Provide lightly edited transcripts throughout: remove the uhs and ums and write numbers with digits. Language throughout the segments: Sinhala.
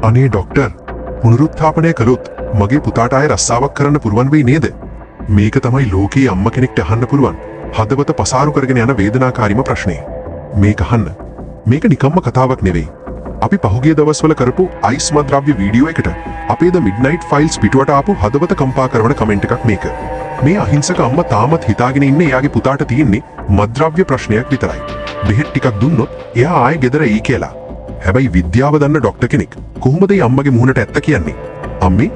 අනේ ඩොක්ටර්, පුනරුත්ථාපනය කළොත් මගේ පුතාට ආයෙ රස්සාවක් කරන්න පුරුවන් වෙයි නේද? මේක තමයි ලෝකයේ අම්ම කෙනෙක්ට අහන්න පුළුවන් හදවත පසාරු කරගෙන යන වේදනාකාරීම ප්‍රශ්නේ. මේක අහන්න. මේක නිකම්ම කතාවක් නෙවෙයි. අපි පහුගිය දවස්වල කරපු අයිස් මද්‍රව්‍ය වීඩියෝ එකට අපේ ද මිඩ්නයිට් ෆයිල්ස් පිටුවට ආපු හදවත කම්පා කරන කමෙන්ට් එකක් මේක. මේ අහිංසක අම්මා තාමත් හිතාගෙන ඉන්නේ එයාගේ පුතාට තියෙන්නේ මද්‍රව්‍ය ප්‍රශ්නයක් විතරයි. බෙහෙත් ටිකක් දුන්නොත් එයා ආයෙ ගෙදර එයි කියලා. හැබැයි විද්‍යාව දන්න ඩොක්ටර් කෙනෙක් කොහොමද මේ අම්මගේ මුහුණට ඇත්ත කියන්නේ? අම්මේ,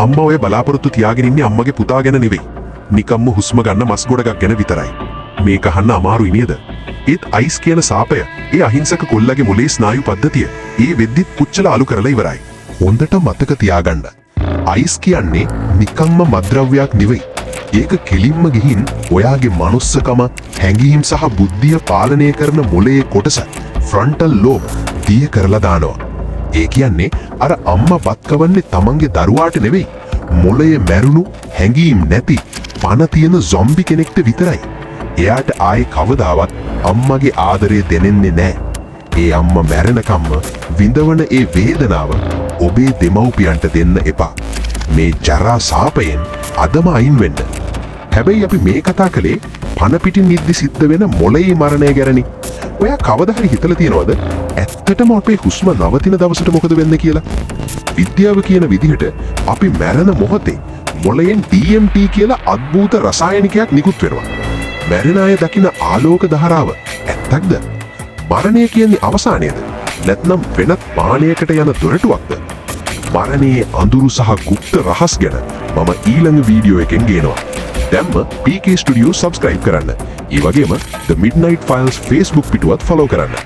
අම්මා ඔය බලාපොරොත්තු තියාගෙන ඉන්නේ අම්මගේ පුතා ගැන නෙවෙයි. නිකම්ම හුස්ම ගන්න මස් ගොඩක් ගැන විතරයි. මේක අහන්න අමාරුයි නේද? ඒත් අයිස් කියන සාපය, ඒ අහිංසක කොල්ලගේ මොලේ ස්නායු පද්ධතිය, ඒ වෙද්දිත් පුච්චලා අලු කරලා ඉවරයි. හොඳට මතක තියාගන්න. අයිස් කියන්නේ නිකම්ම මද්‍රව්‍යයක් නෙවෙයි. ඒක කෙලින්ම ගිහින් ඔයාගේ මනුස්සකම, හැඟීම් සහ බුද්ධිය පාලනය කරන මොලේ කොටස ෆ්‍රන්ටල් ලෝබ් දිය කරලා දානවා. ඒ කියන්නේ අර අම්මා බත් කවන්නේ තමන්ගේ දරුවාට නෙවෙයි, මොලේ මැරුණු, හැඟීම් නැති, පණ තියෙන සොම්බි කෙනෙක්ට විතරයි. එයාට ආයේ කවදාවත් අම්මගේ ආදරය දෙනෙන්නේ නැහැ. ඒ අම්මා මැරෙනකම්ම විඳවන ඒ වේදනාව ඔබේ දෙමව්පියන්ට දෙන්න එපා. මේ ජරා සාපයෙන් අදම අයින් වෙන්න. හැබැයි අපි මේ කතා කළේ පණ පිටින් නිද්දි සිද්ධ වෙන මොළයේ මරණය ගැනනේ. ඔයා කවදා හරි හිතලා තියනවද ඇත්තටම අපේ හුස්ම නවතින දවසට මොකද වෙන්නේ කියලා? විද්‍යාව කියන විදිහට අපි මැරෙන මොහොතේ මොළයෙන් DMT කියලා අద్භූත රසායනිකයක් නිකුත් වෙනවා. මැරෙන අය දකින ආලෝක ධාරාව ඇත්තක්ද? මරණය කියන්නේ අවසානයද? නැත්නම් වෙනත් මානයකට යන දොරටුවක්ද? මරණයේ අඳුරු සහ গুপ্ত රහස් ගැන මම ඊළඟ වීඩියෝ එකෙන් ගේනවා. දැම්ම PK Studio subscribe කරන්න. ඒ වගේම The Midnight Files Facebook පිටුවත් follow කරන්න.